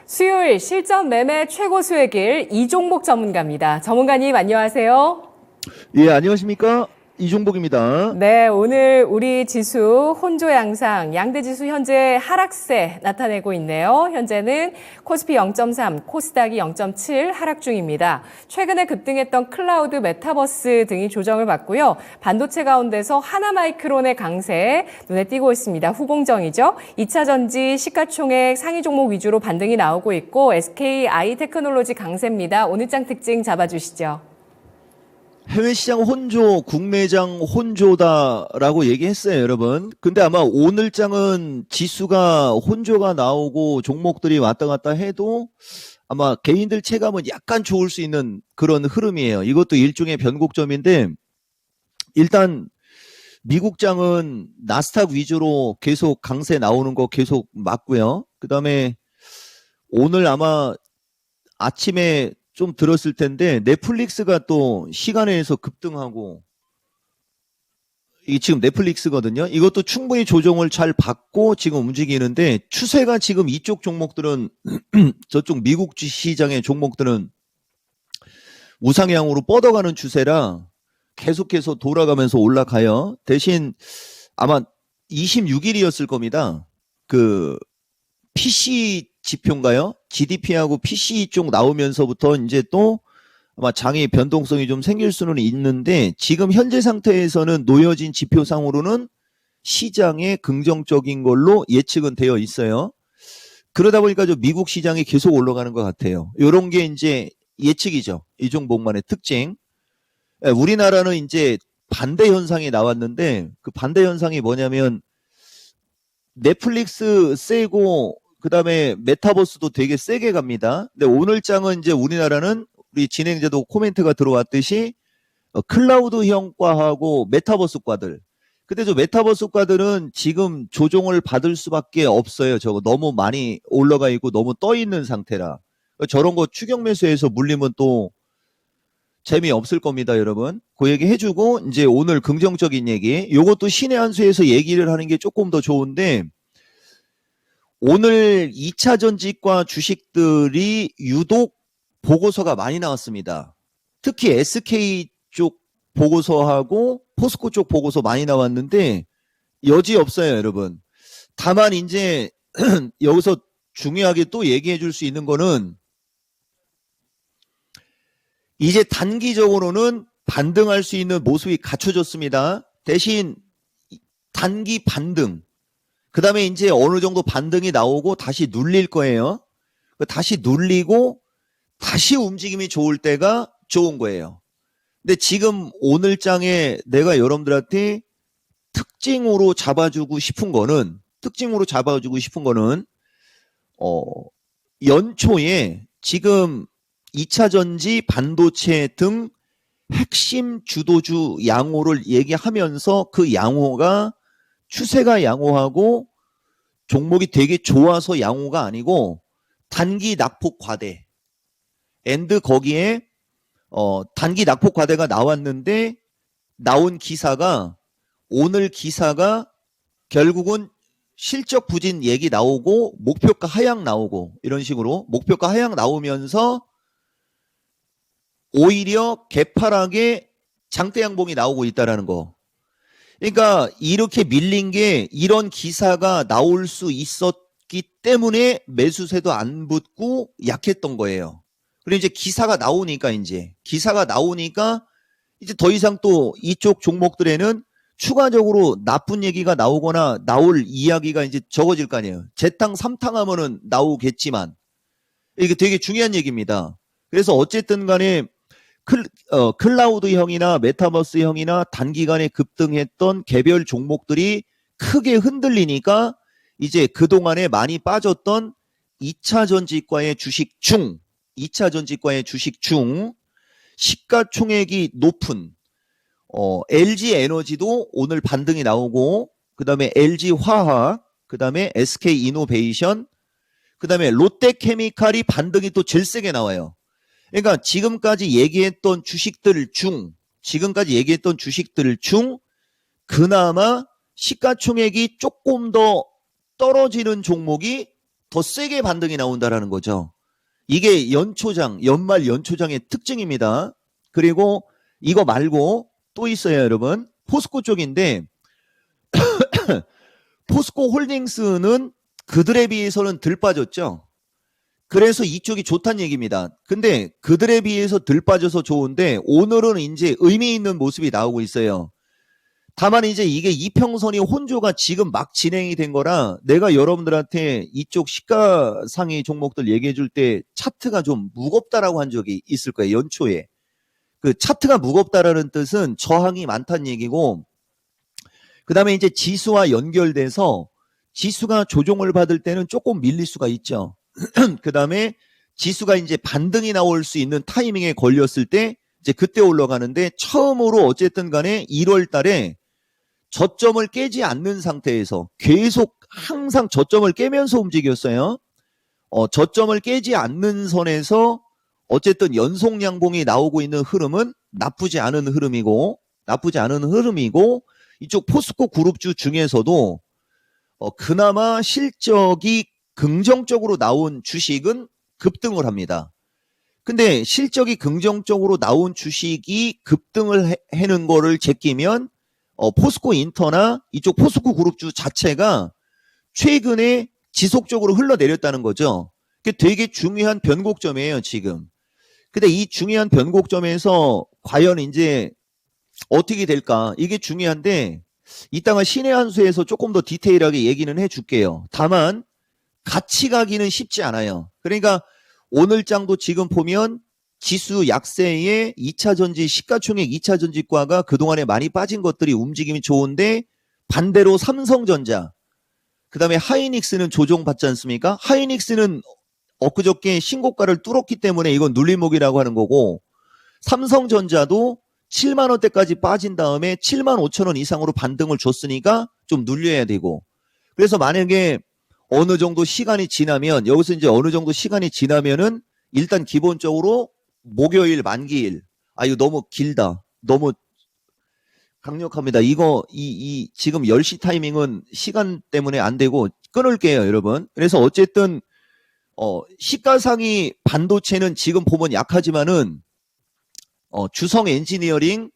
수요일 실전 매매 최고 수익일 이종복 전문가입니다. 전문가님 안녕하세요. 예, 안녕하십니까? 이종복입니다. 네, 오늘 우리 지수 혼조 양상, 양대 지수 현재 하락세 나타내고 있네요. 현재는 코스피 0.3, 코스닥이 0.7 하락 중입니다. 최근에 급등했던 클라우드, 메타버스 등이 조정을 받고요. 반도체 가운데서 하나마이크론의 강세 눈에 띄고 있습니다. 후공정이죠. 2차 전지 시가총액 상위 종목 위주로 반등이 나오고 있고 SK 아이테크놀로지 강세입니다. 오늘 장 특징 잡아주시죠. 해외 시장 혼조, 국내장 혼조다라고 얘기했어요, 여러분. 근데 아마 오늘 장은 지수가 혼조가 나오고 종목들이 왔다 갔다 해도 아마 개인들 체감은 약간 좋을 수 있는 그런 흐름이에요. 이것도 일종의 변곡점인데 일단 미국 장은 나스닥 위주로 계속 강세 나오는 거 계속 맞고요. 그다음에 오늘 아마 아침에 좀 들었을 텐데 넷플릭스가 또 시간에서 급등하고 이게 지금 넷플릭스거든요. 이것도 충분히 조정을 잘 받고 지금 움직이는데 추세가 지금 이쪽 종목들은 저쪽 미국 시장의 종목들은 우상향으로 뻗어가는 추세라 계속해서 돌아가면서 올라가요. 대신 아마 26일이었을 겁니다. 그 PC 지표인가요? GDP하고 PC 쪽 나오면서부터 이제 또 아마 장의 변동성이 좀 생길 수는 있는데 지금 현재 상태에서는 놓여진 지표상으로는 시장에 긍정적인 걸로 예측은 되어 있어요. 그러다 보니까 좀 미국 시장이 계속 올라가는 것 같아요. 이런 게 이제 예측이죠. 이 종목만의 특징. 우리나라는 이제 반대 현상이 나왔는데 그 반대 현상이 뭐냐면 넷플릭스 세고 그다음에 메타버스도 되게 세게 갑니다. 근데 오늘 장은 이제 우리나라는 우리 진행자도 코멘트가 들어왔듯이 클라우드형과하고 메타버스과들. 근데 저 메타버스과들은 지금 조정을 받을 수밖에 없어요. 저거 너무 많이 올라가 있고 너무 떠 있는 상태라. 저런 거 추격 매수해서 물리면 또 재미없을 겁니다, 여러분. 그 얘기 해주고 이제 오늘 긍정적인 얘기. 요것도 신의 한 수에서 얘기를 하는 게 조금 더 좋은데 오늘 2차 전지과 주식들이 유독 보고서가 많이 나왔습니다. 특히 SK 쪽 보고서하고 포스코 쪽 보고서 많이 나왔는데 여지없어요, 여러분. 다만 이제 여기서 중요하게 또 얘기해 줄 수 있는 거는 이제 단기적으로는 반등할 수 있는 모습이 갖춰졌습니다. 대신 단기 반등, 그 다음에 이제 어느 정도 반등이 나오고 다시 눌릴 거예요. 다시 눌리고 다시 움직임이 좋을 때가 좋은 거예요. 근데 지금 오늘 장에 내가 여러분들한테 특징으로 잡아주고 싶은 거는 연초에 지금 2차 전지, 반도체 등 핵심 주도주 양호를 얘기하면서 그 양호가 추세가 양호하고 종목이 되게 좋아서 양호가 아니고 단기 낙폭 과대. 앤드 거기에 단기 낙폭 과대가 나왔는데 나온 기사가 오늘 기사가 결국은 실적 부진 얘기 나오고 목표가 하향 나오고 이런 식으로 목표가 하향 나오면서 오히려 개파락에 장대 양봉이 나오고 있다라는 거. 그러니까 이렇게 밀린 게 이런 기사가 나올 수 있었기 때문에 매수세도 안 붙고 약했던 거예요. 그리고 이제 기사가 나오니까 이제 더 이상 또 이쪽 종목들에는 추가적으로 나쁜 얘기가 나오거나 나올 이야기가 이제 적어질 거 아니에요. 재탕, 삼탕 하면은 나오겠지만 이게 되게 중요한 얘기입니다. 그래서 어쨌든 간에 클라우드형이나 메타버스형이나 단기간에 급등했던 개별 종목들이 크게 흔들리니까 이제 그동안에 많이 빠졌던 2차 전지과의 주식 중 시가총액이 높은 LG 에너지도 오늘 반등이 나오고 그다음에 LG 화학, 그다음에 SK 이노베이션, 그다음에 롯데케미칼이 반등이 또 제일 세게 나와요. 그러니까 지금까지 얘기했던 주식들 중 그나마 시가총액이 조금 더 떨어지는 종목이 더 세게 반등이 나온다라는 거죠. 이게 연말 연초장의 특징입니다. 그리고 이거 말고 또 있어요, 여러분. 포스코 쪽인데 포스코 홀딩스는 그들에 비해서는 덜 빠졌죠. 그래서 이쪽이 좋다는 얘기입니다. 근데 그들에 비해서 덜 빠져서 좋은데 오늘은 이제 의미 있는 모습이 나오고 있어요. 다만 이제 이게 이평선이 혼조가 지금 막 진행이 된 거라 내가 여러분들한테 이쪽 시가상위 종목들 얘기해 줄 때 차트가 좀 무겁다라고 한 적이 있을 거예요. 연초에. 그 차트가 무겁다라는 뜻은 저항이 많다는 얘기고 그 다음에 이제 지수와 연결돼서 지수가 조정을 받을 때는 조금 밀릴 수가 있죠. 그 다음에 지수가 이제 반등이 나올 수 있는 타이밍에 걸렸을 때 이제 그때 올라가는데 처음으로 어쨌든 간에 1월 달에 저점을 깨지 않는 상태에서 계속 항상 저점을 깨면서 움직였어요. 저점을 깨지 않는 선에서 어쨌든 연속 양봉이 나오고 있는 흐름은 나쁘지 않은 흐름이고 이쪽 포스코 그룹주 중에서도 그나마 실적이 긍정적으로 나온 주식은 급등을 합니다. 근데 실적이 긍정적으로 나온 주식이 급등을 해는 거를 제끼면 포스코 인터나 이쪽 포스코 그룹주 자체가 최근에 지속적으로 흘러내렸다는 거죠. 그게 되게 중요한 변곡점이에요, 지금. 근데 이 중요한 변곡점에서 과연 이제 어떻게 될까? 이게 중요한데 이따가 신의 한 수에서 조금 더 디테일하게 얘기는 해줄게요. 다만 같이 가기는 쉽지 않아요. 그러니까 오늘 장도 지금 보면 지수 약세에 2차전지 시가총액 2차전지과가 그동안에 많이 빠진 것들이 움직임이 좋은데 반대로 삼성전자 그 다음에 하이닉스는 조정받지 않습니까? 하이닉스는 엊그저께 신고가를 뚫었기 때문에 이건 눌림목이라고 하는 거고 삼성전자도 7만 원대까지 빠진 다음에 7만 5천 원 이상으로 반등을 줬으니까 좀 눌려야 되고 그래서 만약에 어느 정도 시간이 지나면 여기서 이제 어느 정도 시간이 지나면은 일단 기본적으로 목요일 만기일 이거 너무 길다 너무 강력합니다. 이거 지금 10시 타이밍은 시간 때문에 안 되고 끊을게요, 여러분. 그래서 어쨌든 시가상위 반도체는 지금 보면 약하지만은 주성 엔지니어링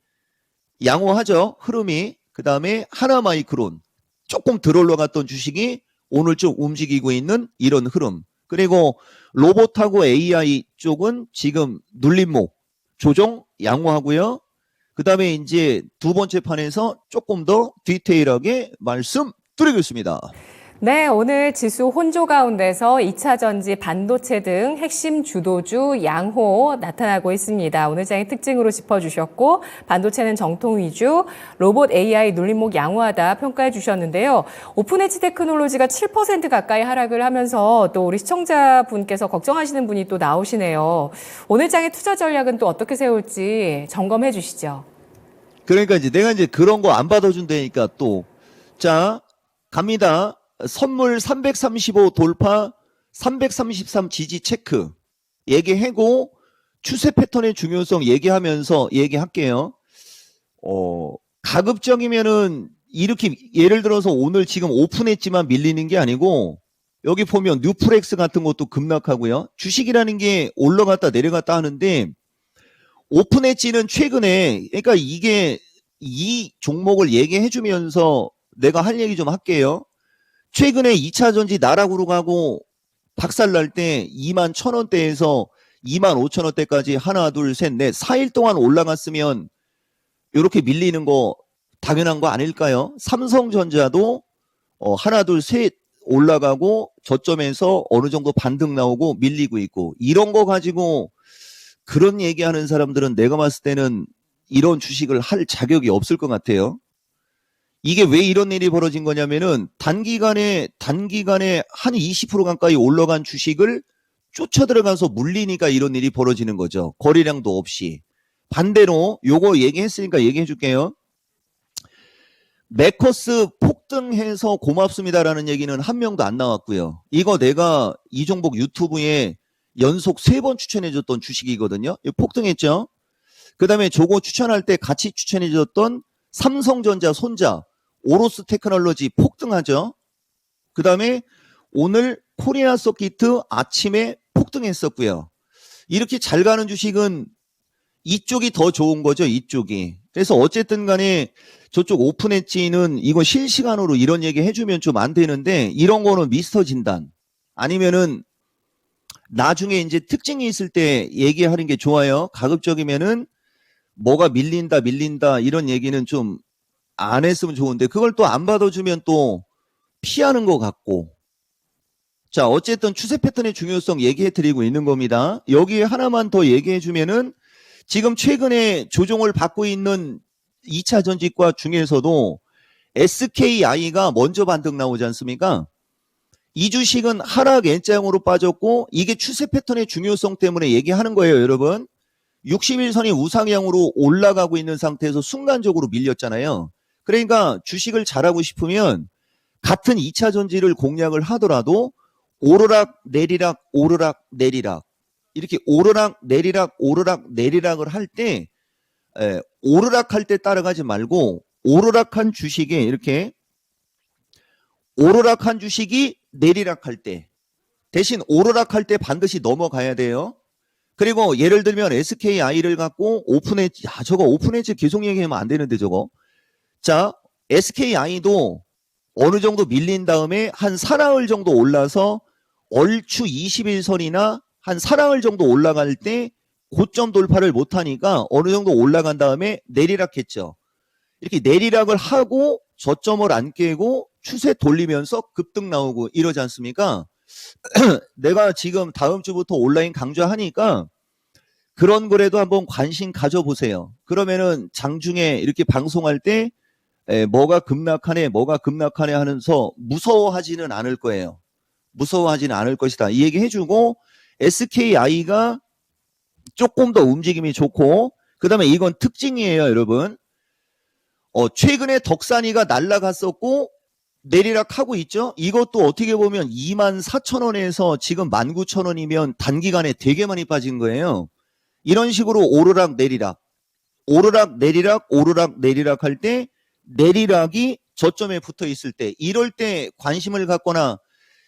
양호하죠. 흐름이. 그 다음에 하나마이크론 조금 덜 올라갔던 주식이 오늘 좀 움직이고 있는 이런 흐름. 그리고 로봇하고 AI 쪽은 지금 눌림목 조정 양호하고요. 그 다음에 이제 두 번째 판에서 조금 더 디테일하게 말씀드리겠습니다. 네, 오늘 지수 혼조 가운데서 2차 전지, 반도체 등 핵심 주도주 양호 나타나고 있습니다. 오늘 장의 특징으로 짚어주셨고 반도체는 정통 위주, 로봇 AI 눌림목 양호하다 평가해 주셨는데요. 오픈엣지 테크놀로지가 7% 가까이 하락을 하면서 또 우리 시청자분께서 걱정하시는 분이 또 나오시네요. 오늘 장의 투자 전략은 또 어떻게 세울지 점검해 주시죠. 그러니까 이제 내가 이제 그런 거 안 받아준다니까 또. 자, 갑니다. 선물 335 돌파, 333 지지 체크 얘기하고 추세 패턴의 중요성 얘기하면서 얘기할게요. 가급적이면은 이렇게 예를 들어서 오늘 지금 오픈했지만 밀리는 게 아니고 여기 보면 뉴프렉스 같은 것도 급락하고요. 주식이라는 게 올라갔다 내려갔다 하는데 오픈엣지는 최근에 그러니까 이게 이 종목을 얘기해 주면서 내가 할 얘기 좀 할게요. 최근에 2차 전지 나락으로 가고 박살날 때 2만 1,000원대에서 2만 5천원대까지 하나 둘 셋 넷 4일 동안 올라갔으면 이렇게 밀리는 거 당연한 거 아닐까요? 삼성전자도 하나 둘 셋 올라가고 저점에서 어느 정도 반등 나오고 밀리고 있고 이런 거 가지고 그런 얘기하는 사람들은 내가 봤을 때는 이런 주식을 할 자격이 없을 것 같아요. 이게 왜 이런 일이 벌어진 거냐면은 단기간에 한 20% 가까이 올라간 주식을 쫓아 들어가서 물리니까 이런 일이 벌어지는 거죠. 거래량도 없이. 반대로 요거 얘기했으니까 얘기해 줄게요. 메커스 폭등해서 고맙습니다라는 얘기는 한 명도 안 나왔고요. 이거 내가 이종복 유튜브에 연속 3번 추천해줬던 주식이거든요. 이거 폭등했죠. 그 다음에 저거 추천할 때 같이 추천해줬던 삼성전자 손자 오로스 테크놀로지 폭등하죠. 그 다음에 오늘 코리아 서키트 아침에 폭등했었고요. 이렇게 잘 가는 주식은 이쪽이 더 좋은 거죠, 이쪽이. 그래서 어쨌든 간에 저쪽 오픈 엣지는 이거 실시간으로 이런 얘기 해주면 좀 안 되는데, 이런 거는 미스터 진단. 아니면은 나중에 이제 특징이 있을 때 얘기하는 게 좋아요. 가급적이면은 뭐가 밀린다 이런 얘기는 좀 안 했으면 좋은데, 그걸 또 안 받아주면 또 피하는 것 같고. 자, 어쨌든 추세 패턴의 중요성 얘기해 드리고 있는 겁니다. 여기에 하나만 더 얘기해 주면은, 지금 최근에 조정을 받고 있는 2차 전지과 중에서도 SKI가 먼저 반등 나오지 않습니까? 이 주식은 하락 N자형으로 빠졌고, 이게 추세 패턴의 중요성 때문에 얘기하는 거예요, 여러분. 60일선이 우상향으로 올라가고 있는 상태에서 순간적으로 밀렸잖아요. 그러니까 주식을 잘하고 싶으면 같은 2차 전지를 공략을 하더라도 오르락 내리락 오르락 내리락, 이렇게 오르락 내리락을 할 때, 오르락 할 때 따라가지 말고, 오르락한 주식에 이렇게 오르락한 주식이 내리락 할 때, 대신 오르락 할 때 반드시 넘어가야 돼요. 그리고 예를 들면 SKI를 갖고 오픈엣지, 저거 오픈엣지 계속 얘기하면 안 되는데 저거. 자, SKI도 어느 정도 밀린 다음에 한 사나흘 정도 올라서 얼추 21선이나 한 사나흘 정도 올라갈 때 고점 돌파를 못하니까 어느 정도 올라간 다음에 내리락했죠. 이렇게 내리락을 하고 저점을 안 깨고 추세 돌리면서 급등 나오고 이러지 않습니까? 내가 지금 다음 주부터 온라인 강좌하니까 그런 거라도 한번 관심 가져보세요. 그러면은 장중에 이렇게 방송할 때 뭐가 급락하네 하면서 무서워하지는 않을 거예요. 무서워하지는 않을 것이다. 이 얘기 해주고, SKI가 조금 더 움직임이 좋고, 그 다음에 이건 특징이에요, 여러분. 최근에 덕산이가 날라갔었고 내리락하고 있죠. 이것도 어떻게 보면 24,000원에서 지금 19,000원이면 단기간에 되게 많이 빠진 거예요. 이런 식으로 오르락 내리락 할 때, 내리락이 저점에 붙어 있을 때, 이럴 때 관심을 갖거나,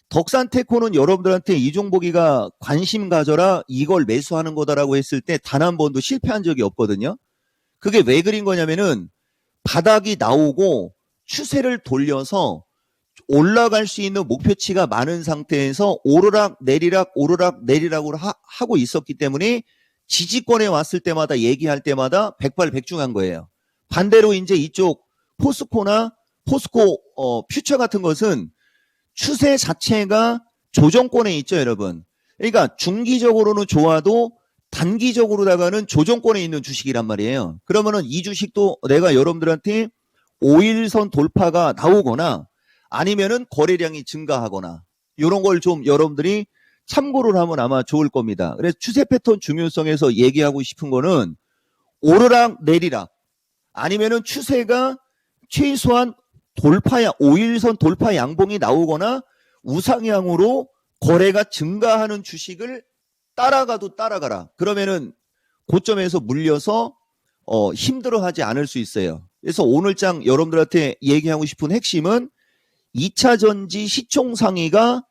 덕산테코는 여러분들한테 이종복이가 관심 가져라, 이걸 매수하는 거다라고 했을 때 단 한 번도 실패한 적이 없거든요. 그게 왜 그린 거냐면은 바닥이 나오고 추세를 돌려서 올라갈 수 있는 목표치가 많은 상태에서 오르락 내리락으로 하고 있었기 때문에 지지권에 왔을 때마다 얘기할 때마다 백발백중한 거예요. 반대로 이제 이쪽 포스코나 포스코 퓨처 같은 것은 추세 자체가 조정권에 있죠, 여러분. 그러니까 중기적으로는 좋아도 단기적으로다가는 조정권에 있는 주식이란 말이에요. 그러면은 이 주식도 내가 여러분들한테 5일선 돌파가 나오거나 아니면은 거래량이 증가하거나 이런 걸 좀 여러분들이 참고를 하면 아마 좋을 겁니다. 그래서 추세 패턴 중요성에서 얘기하고 싶은 거는 오르락 내리락, 아니면은 추세가 최소한 돌파야 5일선 돌파 양봉이 나오거나 우상향으로 거래가 증가하는 주식을 따라가도 따라가라. 그러면은 고점에서 물려서 힘들어하지 않을 수 있어요. 그래서 오늘장 여러분들한테 얘기하고 싶은 핵심은 2차 전지 시총 상위가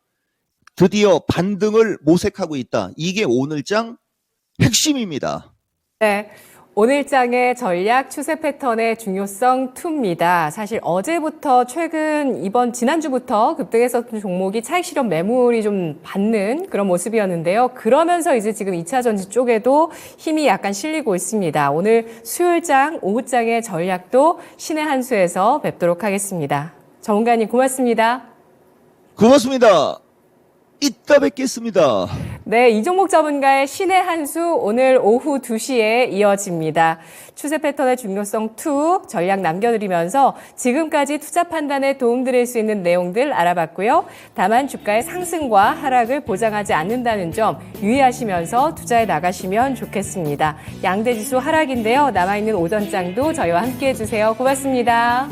드디어 반등을 모색하고 있다. 이게 오늘장 핵심입니다. 네. 오늘장의 전략 추세 패턴의 중요성 2입니다. 사실 어제부터 지난주부터 급등했었던 종목이 차익 실현 매물이 좀 받는 그런 모습이었는데요. 그러면서 이제 지금 2차 전지 쪽에도 힘이 약간 실리고 있습니다. 오늘 수요일장, 오후장의 전략도 신의 한 수에서 뵙도록 하겠습니다. 전문가님 고맙습니다. 고맙습니다. 이따 뵙겠습니다. 네, 이종목 전문가의 신의 한 수 오늘 오후 2시에 이어집니다. 추세 패턴의 중요성 2 전략 남겨드리면서 지금까지 투자 판단에 도움드릴 수 있는 내용들 알아봤고요. 다만 주가의 상승과 하락을 보장하지 않는다는 점 유의하시면서 투자에 나가시면 좋겠습니다. 양대지수 하락인데요. 남아있는 오전장도 저희와 함께해 주세요. 고맙습니다.